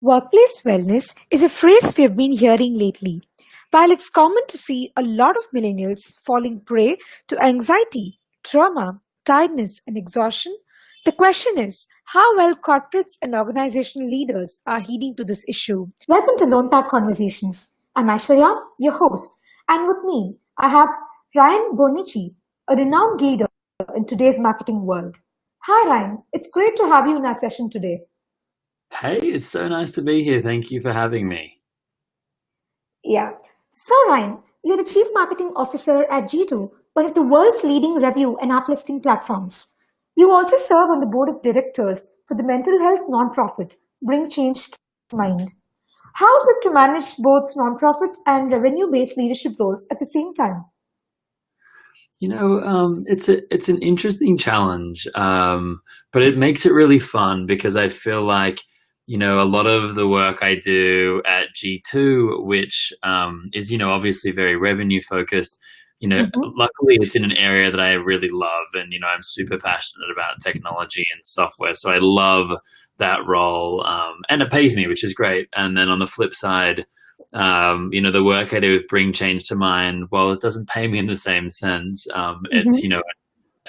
Workplace wellness is a phrase we have been hearing lately. While it's common to see a lot of millennials falling prey to anxiety, trauma, tiredness, and exhaustion, the question is how well corporates and organizational leaders are heeding to this issue. Welcome to LonePack Conversations. I'm Aishwarya, your host, and with me, I have Ryan Bonnici, a renowned leader in today's marketing world. Hi, Ryan. It's great to have you in our session today. Hey, it's so nice to be here. Thank you for having me. Yeah. So, Ryan, you're the Chief Marketing Officer at G2, one of the world's leading review and uplifting platforms. You also serve on the board of directors for the mental health nonprofit Bring Change to Mind. How is it to manage both nonprofit and revenue-based leadership roles at the same time? It's an interesting challenge, but it makes it really fun because I feel like a lot of the work I do at G2, which is obviously very revenue focused. Mm-hmm. Luckily it's in an area that I really love, and I'm super passionate about technology and software, so I love that role, and it pays me, which is great. And then on the flip side, the work I do with Bring Change to Mind, while it doesn't pay me in the same sense, it's Mm-hmm.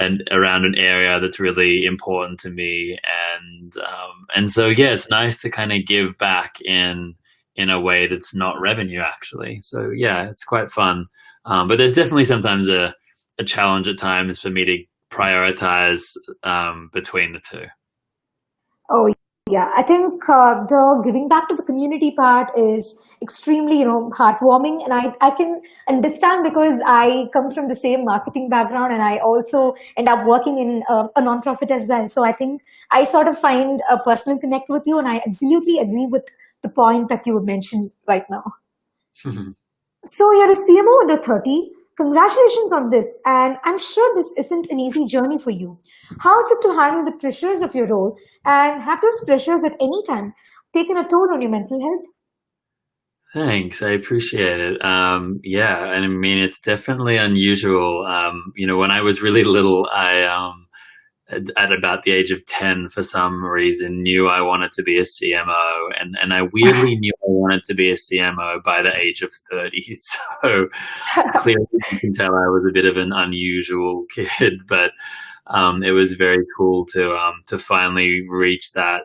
and around an area that's really important to me, and so yeah, it's nice to kind of give back in a way that's not revenue actually. So yeah, it's quite fun, but there's definitely sometimes a challenge at times for me to prioritize between the two. Oh, yeah. I think the giving back to the community part is extremely, heartwarming. And I can understand because I come from the same marketing background and I also end up working in a nonprofit as well. So I think I sort of find a personal connect with you. And I absolutely agree with the point that you mentioned right now. So you're a CMO under 30. Congratulations on this. And I'm sure this isn't an easy journey for you. How is it to handle the pressures of your role and have those pressures at any time taken a toll on your mental health? Thanks, I appreciate it. Yeah, and I mean it's definitely unusual. When I was really little, I at about the age of 10, for some reason, knew I wanted to be a CMO, and I weirdly knew I wanted to be a CMO by the age of 30. So clearly, you can tell I was a bit of an unusual kid, but it was very cool to finally reach that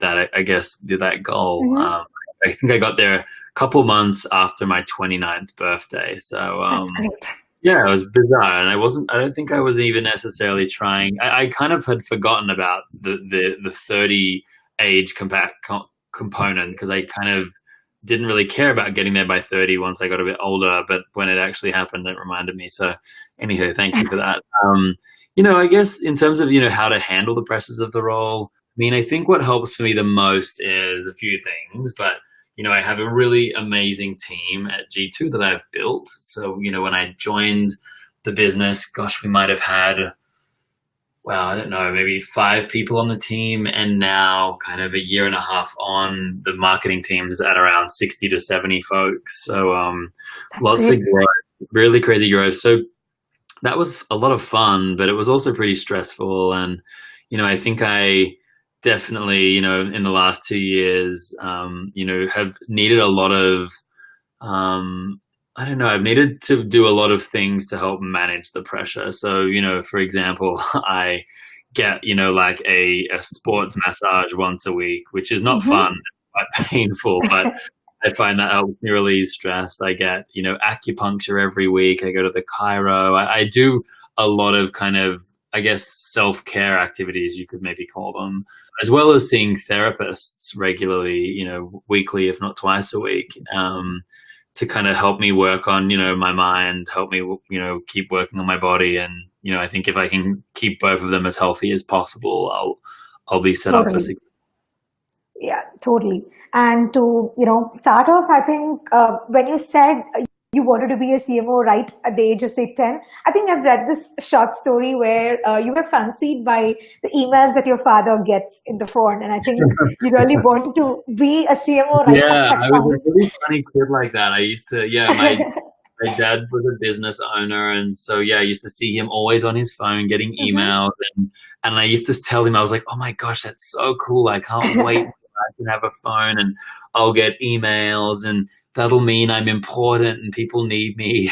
I guess that goal. Hmm. I think I got there a couple months after my 29th birthday. So That's great. yeah, it was bizarre, and I don't think I was even necessarily trying. I kind of had forgotten about the 30 age component, because I kind of didn't really care about getting there by 30 once I got a bit older. But when it actually happened, it reminded me. So anywho, thank you for that. I guess in terms of, how to handle the pressures of the role, I mean, I think what helps for me the most is a few things, but I have a really amazing team at G2 that I've built. So, when I joined the business, gosh, we might have had, well, I don't know, maybe 5 people on the team. And now kind of a year and a half on, the marketing team's at around 60 to 70 folks. So, That's lots of great. growth, really crazy growth. So that was a lot of fun, but it was also pretty stressful. And, I think I definitely, in the last 2 years, have needed a lot of, I don't know, I've needed to do a lot of things to help manage the pressure. So, for example, I get, like a sports massage once a week, which is not Hmm. fun, it's quite painful, but I find that helps me release stress. I get, acupuncture every week. I go to the chiro. I do a lot of kind of, I guess, self-care activities, you could maybe call them, as well as seeing therapists regularly, weekly, if not twice a week, to kind of help me work on, my mind, help me, keep working on my body. And, I think if I can keep both of them as healthy as possible, I'll be set up for Totally. success. Yeah, totally. And to, start off, I think when you said you wanted to be a CMO right at the age of, say, 10, I think I've read this short story where you were fancied by the emails that your father gets in the phone. And I think you really wanted to be a CMO right at Yeah, that I was a really funny kid like that. I used to, yeah, time. my dad was a business owner, and so yeah, I used to see him always on his phone getting Hmm. emails, and I used to tell him, I was like, oh my gosh, that's so cool! I can't wait I can have a phone and I'll get emails, and that'll mean I'm important and people need me.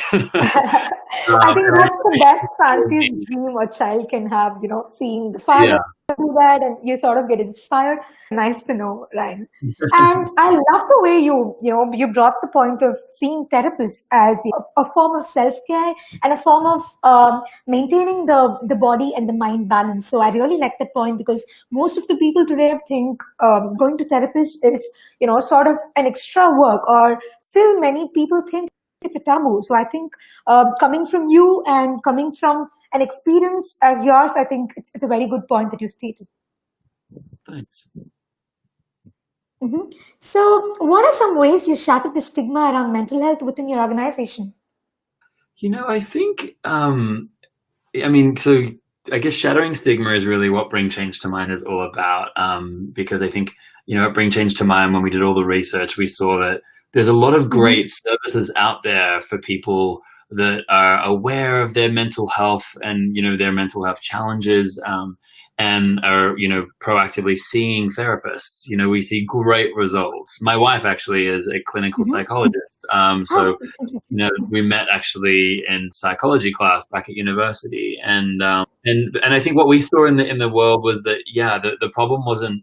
I think And that's the best fanciest I, dream a child can have, seeing the father yeah. do that and you sort of get inspired. Nice to know, Ryan. And I love the way you brought the point of seeing therapists as a form of self-care and a form of maintaining the body and the mind balance. So I really like that point, because most of the people today think going to therapists is, sort of an extra work, or still many people think it's a taboo. So I think coming from you and coming from an experience as yours, I think it's a very good point that you stated. Thanks. Mm-hmm. So what are some ways you shatter the stigma around mental health within your organization? I think, so I guess shattering stigma is really what Bring Change to Mind is all about. Because I think, at Bring Change to Mind, when we did all the research, we saw that there's a lot of great services out there for people that are aware of their mental health and, their mental health challenges, and are, proactively seeing therapists. We see great results. My wife actually is a clinical psychologist. So, we met actually in psychology class back at university. And I think what we saw in the world was that, the problem wasn't,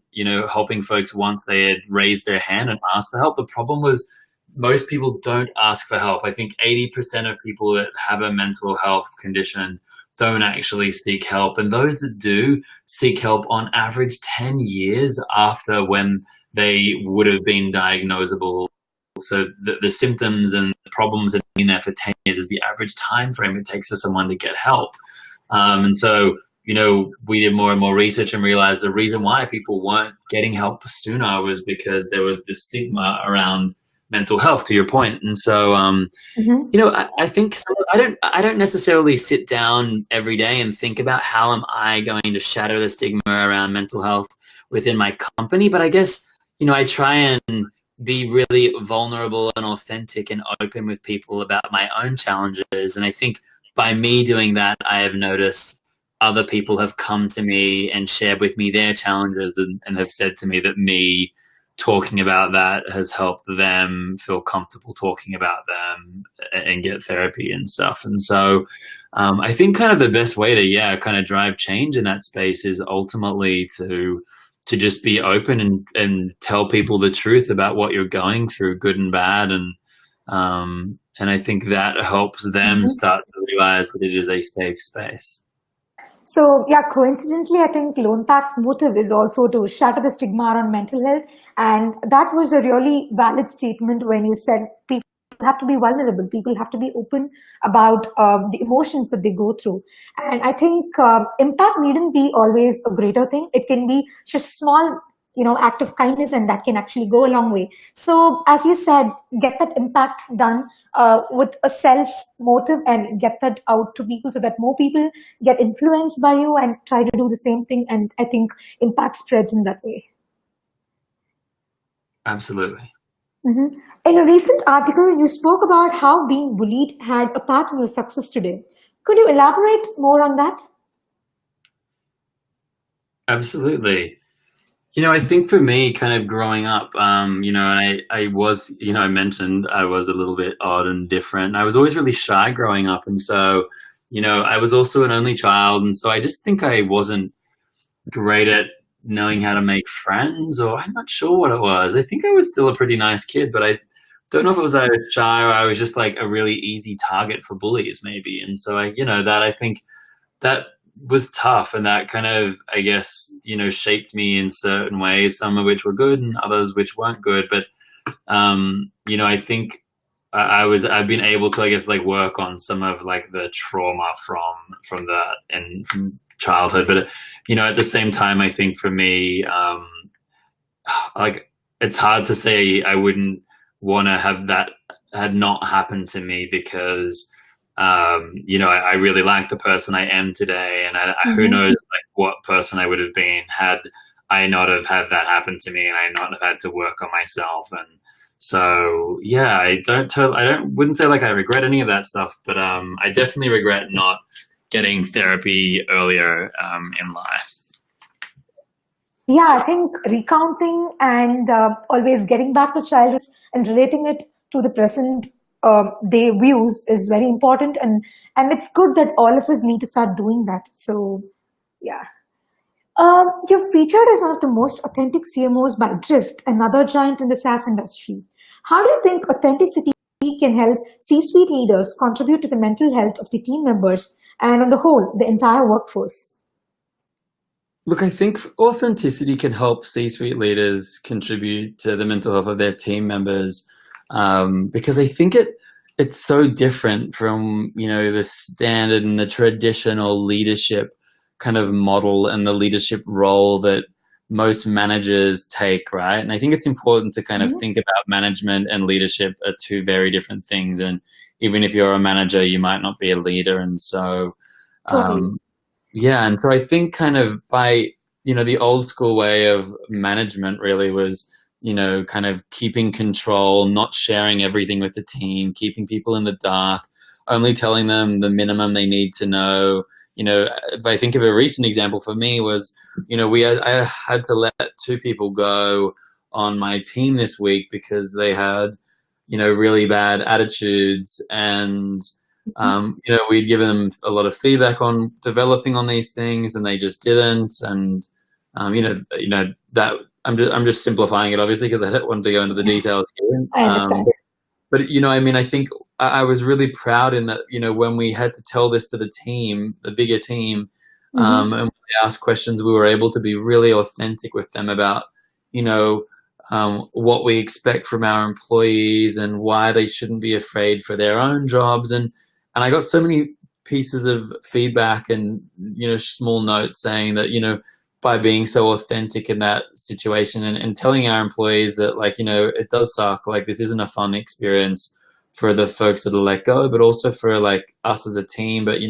helping folks once they had raised their hand and asked for help. The problem was most people don't ask for help. I think 80% of people that have a mental health condition don't actually seek help. And those that do seek help, on average 10 years after when they would have been diagnosable. So the symptoms and the problems have been there for 10 years is the average time frame it takes for someone to get help. And so, we did more and more research and realized the reason why people weren't getting help sooner was because there was this stigma around mental health, to your point. And so, I think I don't necessarily sit down every day and think about how am I going to shatter the stigma around mental health within my company. But I guess, I try and be really vulnerable and authentic and open with people about my own challenges. And I think by me doing that, I have noticed other people have come to me and shared with me their challenges, and have said to me that me talking about that has helped them feel comfortable talking about them and get therapy and stuff. And so I think kind of the best way to, kind of drive change in that space is ultimately to just be open and tell people the truth about what you're going through, good and bad. And I think that helps them start to realize that it is a safe space. So coincidentally, I think LonePack's motive is also to shatter the stigma around mental health. And that was a really valid statement when you said people have to be vulnerable. People have to be open about the emotions that they go through. And I think impact needn't be always a greater thing. It can be just small, act of kindness, and that can actually go a long way. So as you said, get that impact done with a self motive and get that out to people so that more people get influenced by you and try to do the same thing. And I think impact spreads in that way. Absolutely. In a recent article, you spoke about how being bullied had a part in your success today. Could you elaborate more on that? Absolutely. I think for me, kind of growing up, and I was, I mentioned I was a little bit odd and different. I was always really shy growing up. And so, I was also an only child. And so I just think I wasn't great at knowing how to make friends, or I'm not sure what it was. I think I was still a pretty nice kid, but I don't know if it was I was shy or I was just like a really easy target for bullies maybe. And so I think that was tough, and that kind of, I guess, shaped me in certain ways, some of which were good and others which weren't good. But, I think I've been able to, I guess, like work on some of like the trauma from that and from childhood. But, at the same time, I think for me, like it's hard to say I wouldn't want to have that had not happened to me, because I really like the person I am today, and who knows like what person I would have been had I not have had that happen to me and I not have had to work on myself. And so, I wouldn't say like I regret any of that stuff, but I definitely regret not getting therapy earlier in life. Yeah, I think recounting and always getting back to childhood and relating it to the present day views is very important, and it's good that all of us need to start doing that. So, yeah. You're featured as one of the most authentic CMOs by Drift, another giant in the SaaS industry. How do you think authenticity can help C-suite leaders contribute to the mental health of the team members and, on the whole, the entire workforce? Look, I think authenticity can help C-suite leaders contribute to the mental health of their team members, because I think it's so different from the standard and the traditional leadership kind of model and the leadership role that most managers take, right? And I think it's important to kind of Mhm. think about management and leadership are two very different things. And even if you're a manager, you might not be a leader. And so, Totally. um, yeah, and so I think kind of by, the old school way of management really was, kind of keeping control, not sharing everything with the team, keeping people in the dark, only telling them the minimum they need to know. If I think of a recent example for me was, I had to let two people go on my team this week because they had, really bad attitudes, and Mhm. we'd given them a lot of feedback on developing on these things, and they just didn't. And that I'm just simplifying it, obviously, because I don't want to go into the details here. I understand. But I mean, I think I was really proud in that, when we had to tell this to the team, the bigger team, Hmm. and when they asked questions, we were able to be really authentic with them about, you know, what we expect from our employees and why they shouldn't be afraid for their own jobs. And I got so many pieces of feedback and, small notes saying that, by being so authentic in that situation, and telling our employees that, like, it does suck, like this isn't a fun experience for the folks that are let go, but also for like us as a team, but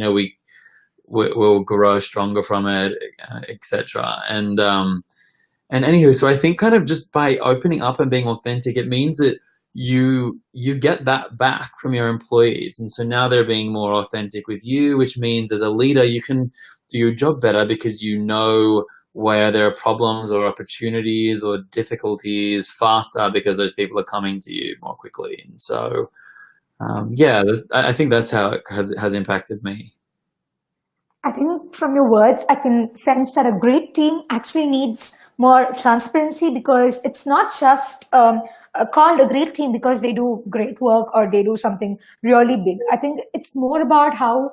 we'll grow stronger from it, etc. And anywho, so I think kind of just by opening up and being authentic, it means that you get that back from your employees, and so now they're being more authentic with you, which means as a leader you can do your job better because you know where there are problems or opportunities or difficulties faster because those people are coming to you more quickly. And so yeah, I think that's how it has impacted me. I think from your words, I can sense that a great team actually needs more transparency, because it's not just called a great team because they do great work or they do something really big. I think it's more about how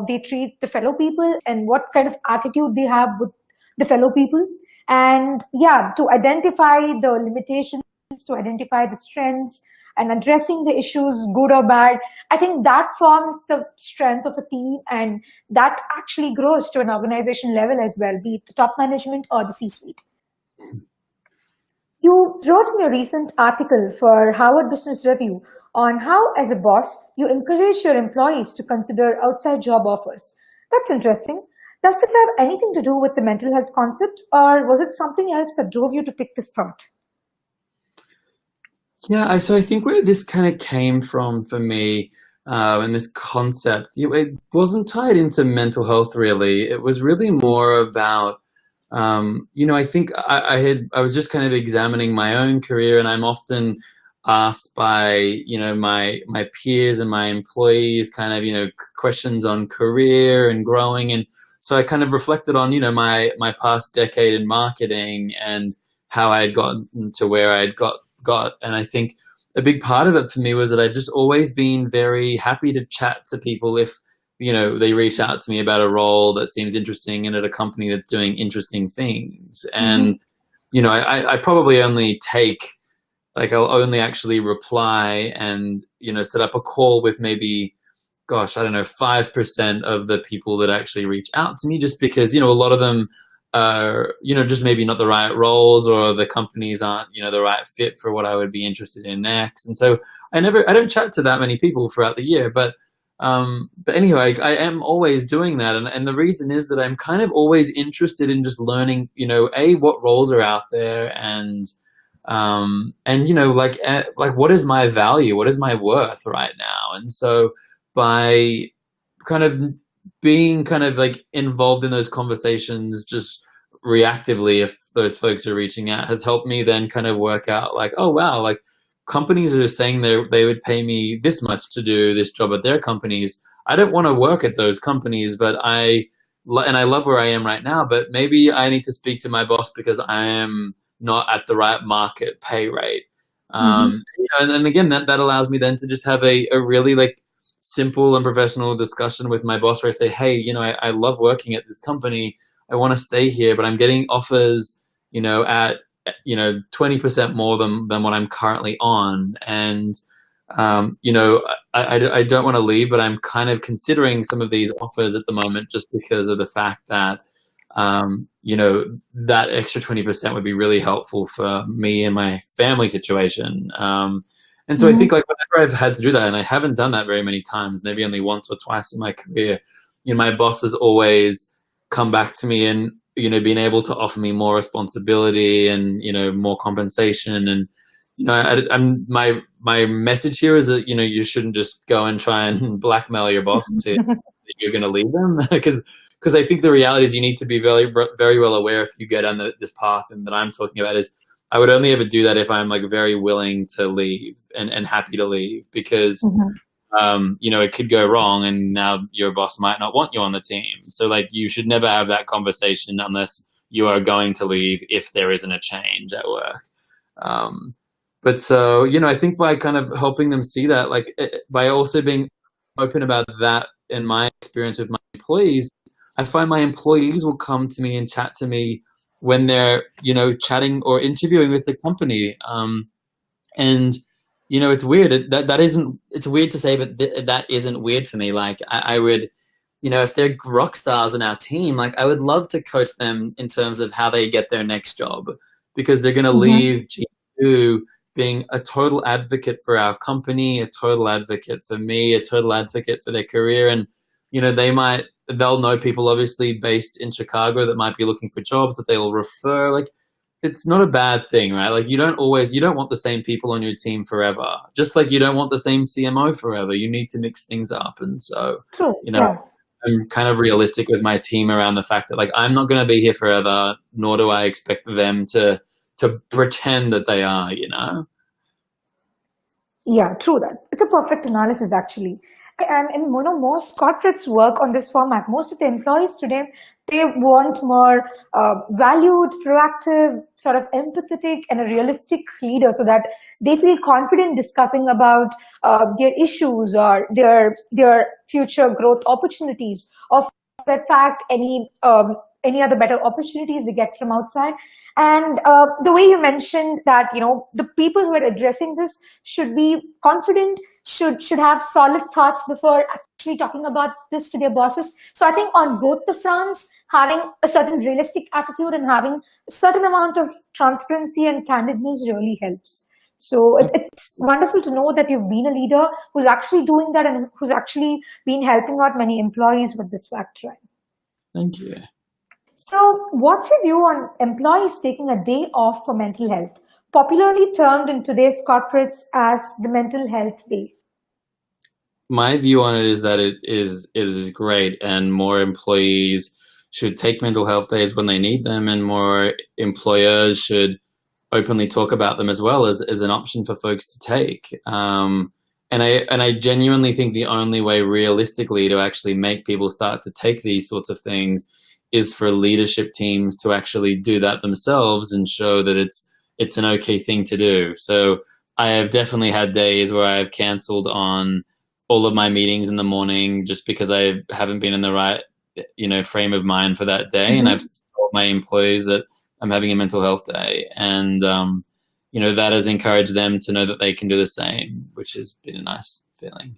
they treat the fellow people and what kind of attitude they have with the fellow people. And yeah, to identify the limitations, to identify the strengths, and addressing the issues, good or bad. I think that forms the strength of a team, and that actually grows to an organization level as well, be it the top management or the C-suite. You wrote in your recent article for Harvard Business Review on how, as a boss, you encourage your employees to consider outside job offers. That's interesting. Does this have anything to do with the mental health concept, or was it something else that drove you to pick this thought? Yeah, so I think where this kind of came from for me, and this concept, it wasn't tied into mental health really. It was really more about, I think I was just kind of examining my own career, and I'm often asked by, my peers and my employees kind of, questions on career and growing. And so I kind of reflected on, my past decade in marketing and how I had gotten to where I had got. And I think a big part of it for me was that I've just always been very happy to chat to people if, they reach out to me about a role that seems interesting and at a company that's doing interesting things. Mhm. And, I probably only take, like, I'll only actually reply and, set up a call with maybe, gosh, I don't know, 5% of the people that actually reach out to me, just because, a lot of them are, just maybe not the right roles, or the companies aren't, the right fit for what I would be interested in next. And so I don't chat to that many people throughout the year, but anyway, I am always doing that. And the reason is that I'm kind of always interested in just learning, what roles are out there, and like what is my value, what is my worth right now. And so by kind of being kind of like involved in those conversations, just reactively, if those folks are reaching out, has helped me then kind of work out like, oh wow, like companies are saying they would pay me this much to do this job at their companies. I don't want to work at those companies, but I love where I am right now, but maybe I need to speak to my boss because I am not at the right market pay rate. And again, that allows me then to just have a really like simple and professional discussion with my boss where I say, hey, I love working at this company. I want to stay here, but I'm getting offers, at 20% more than what I'm currently on. And, I don't want to leave, but I'm kind of considering some of these offers at the moment just because of the fact that, that extra 20% would be really helpful for me and my family situation. And so I think like whenever I've had to do that, and I haven't done that very many times, maybe only once or twice in my career, my boss has always come back to me and, being able to offer me more responsibility and, more compensation. And, my message here is that, you shouldn't just go and try and blackmail your boss to that you're going to leave them because I think the reality is you need to be very, very well aware if you go down this path and that I'm talking about is I would only ever do that if I'm like very willing to leave and happy to leave because, it could go wrong and now your boss might not want you on the team. So like you should never have that conversation unless you are going to leave if there isn't a change at work. But so, I think by kind of helping them see that, like by also being open about that in my experience with my employees, I find my employees will come to me and chat to me when they're, chatting or interviewing with the company. And, it's weird. It's weird to say, but that isn't weird for me. Like I would, if they're rock stars in our team, like I would love to coach them in terms of how they get their next job because they're going to leave G2 being a total advocate for our company, a total advocate for me, a total advocate for their career. And, they'll know people obviously based in Chicago that might be looking for jobs that they'll refer. Like it's not a bad thing, right? Like you don't want the same people on your team forever. Just like you don't want the same CMO forever. You need to mix things up. And so, True. I'm kind of realistic with my team around the fact that like I'm not going to be here forever, nor do I expect them to pretend that they are, Yeah, true that. It's a perfect analysis actually. And in most corporates work on this format. Most of the employees today, they want more valued, proactive, sort of empathetic and a realistic leader so that they feel confident discussing about their issues or their future growth opportunities or the fact any other better opportunities they get from outside. And the way you mentioned that, the people who are addressing this should be confident, should have solid thoughts before actually talking about this to their bosses. So I think on both the fronts, having a certain realistic attitude and having a certain amount of transparency and candidness really helps. So it's wonderful to know that you've been a leader who's actually doing that and who's actually been helping out many employees with this fact, right? Thank you. So what's your view on employees taking a day off for mental health, popularly termed in today's corporates as the mental health day? My view on it is that it is great and more employees should take mental health days when they need them and more employers should openly talk about them as well as an option for folks to take. And I genuinely think the only way realistically to actually make people start to take these sorts of things is for leadership teams to actually do that themselves and show that it's an okay thing to do. So I have definitely had days where I've canceled on all of my meetings in the morning just because I haven't been in the right, frame of mind for that day. And I've told my employees that I'm having a mental health day. And, that has encouraged them to know that they can do the same, which has been a nice feeling.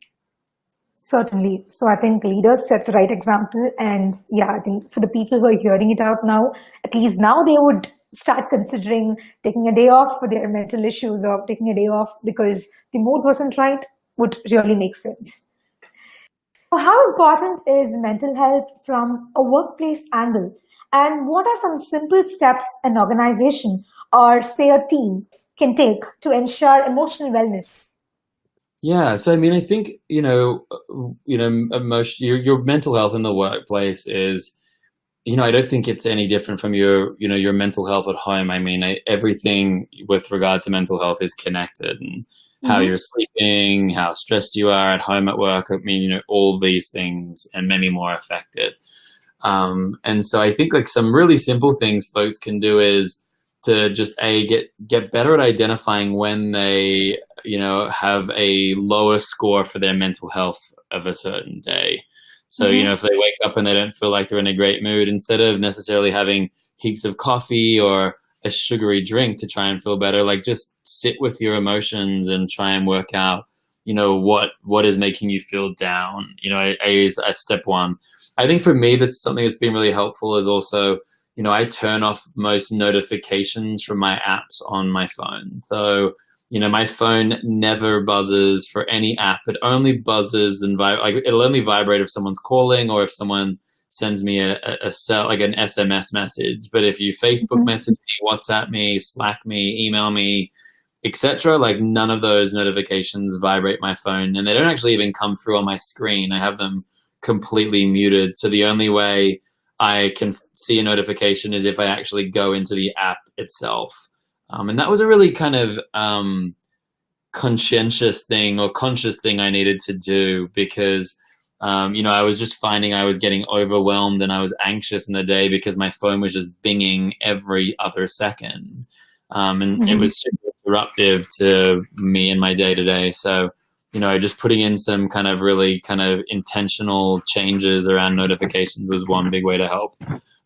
Certainly. So I think leaders set the right example. And yeah, I think for the people who are hearing it out now, at least now they would start considering taking a day off for their mental issues or taking a day off because the mood wasn't right would really make sense. So how important is mental health from a workplace angle? And what are some simple steps an organization or say a team can take to ensure emotional wellness? Yeah, so I mean, I think your mental health in the workplace is I don't think it's any different from your mental health at home. I mean, everything with regard to mental health is connected, and how Mm-hmm. you're sleeping, how stressed you are at home, at work. I mean, all these things and many more affect it. And so I think like some really simple things folks can do is to just get better at identifying when they have a lower score for their mental health of a certain day. So Mm-hmm. if they wake up and they don't feel like they're in a great mood, instead of necessarily having heaps of coffee or a sugary drink to try and feel better, like just sit with your emotions and try and work out what is making you feel down. Is a step one. I think for me, that's something that's been really helpful is also, I turn off most notifications from my apps on my phone. So, my phone never buzzes for any app. It only buzzes and it'll only vibrate if someone's calling or if someone sends me a cell, like an SMS message. But if you Facebook Mm-hmm. message me, WhatsApp me, Slack me, email me, etc., like none of those notifications vibrate my phone, and they don't actually even come through on my screen. I have them completely muted. So the only way I can see a notification is if I actually go into the app itself. And that was a really kind of conscientious thing or conscious thing I needed to do because, I was just finding I was getting overwhelmed and I was anxious in the day because my phone was just binging every other second. And it Mm-hmm. was super disruptive to me in my day to day. So, just putting in some kind of really kind of intentional changes around notifications was one big way to help.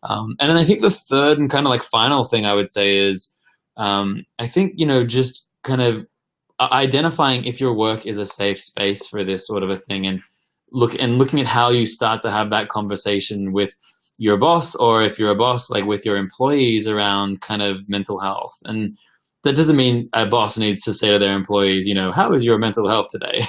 And then I think the third and kind of like final thing I would say is, I think, just kind of identifying if your work is a safe space for this sort of a thing, and looking at how you start to have that conversation with your boss, or if you're a boss, like with your employees around kind of mental health. And that doesn't mean a boss needs to say to their employees, how is your mental health today?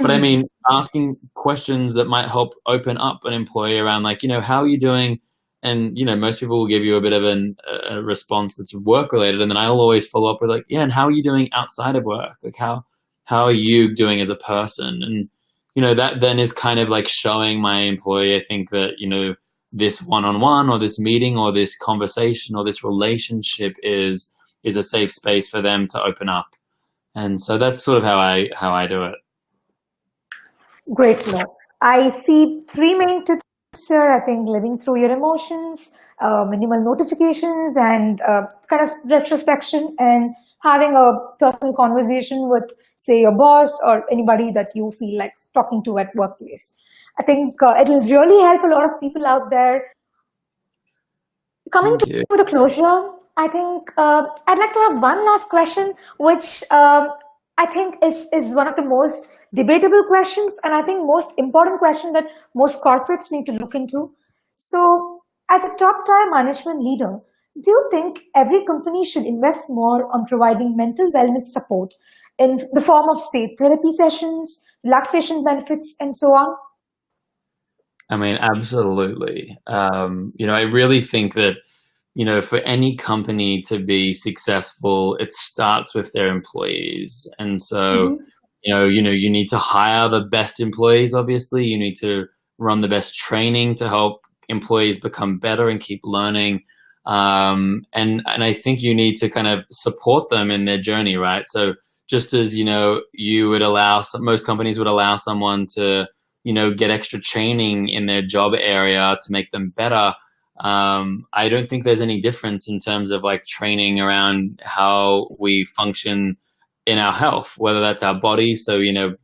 But I mean, asking questions that might help open up an employee around like, how are you doing? And, most people will give you a bit of a response that's work related. And then I'll always follow up with like, yeah, and how are you doing outside of work? Like how are you doing as a person? And, that then is kind of like showing my employee, I think that, this one-on-one or this meeting or this conversation or this relationship is a safe space for them to open up. And so that's sort of how I do it. Great to know. I see three main tips here. I think living through your emotions, minimal notifications, and kind of retrospection, and having a personal conversation with, say, your boss or anybody that you feel like talking to at workplace. I think it will really help a lot of people out there. Coming Thank to you. the closure, I think I'd like to have one last question, which I think is one of the most debatable questions, and I think most important question that most corporates need to look into. So, as a top-tier management leader, do you think every company should invest more on providing mental wellness support in the form of, say, therapy sessions, relaxation benefits, and so on? I mean, absolutely. I really think that, for any company to be successful, it starts with their employees. And so, Mm-hmm. you need to hire the best employees, obviously. You need to run the best training to help employees become better and keep learning. And I think you need to kind of support them in their journey, right? So just as, you would most companies would allow someone to, get extra training in their job area to make them better. I don't think there's any difference in terms of like training around how we function in our health, whether that's our body. So,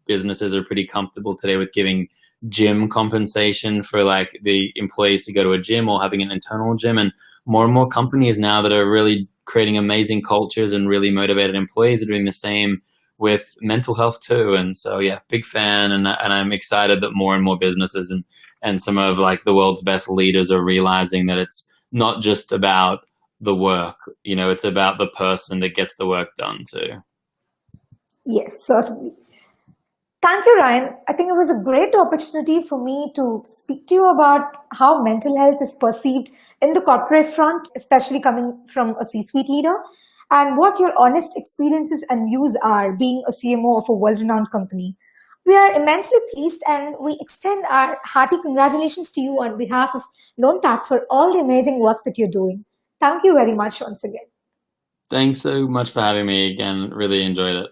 businesses are pretty comfortable today with giving gym compensation for like the employees to go to a gym or having an internal gym. And more companies now that are really creating amazing cultures and really motivated employees are doing the same with mental health too. And so, yeah, big fan. And I'm excited that more and more businesses and some of like the world's best leaders are realizing that it's not just about the work, it's about the person that gets the work done too. Yes, certainly. Thank you, Ryan. I think it was a great opportunity for me to speak to you about how mental health is perceived in the corporate front, especially coming from a C-suite leader, and what your honest experiences and views are being a CMO of a world-renowned company. We are immensely pleased and we extend our hearty congratulations to you on behalf of LonePack for all the amazing work that you're doing. Thank you very much once again. Thanks so much for having me again. Really enjoyed it.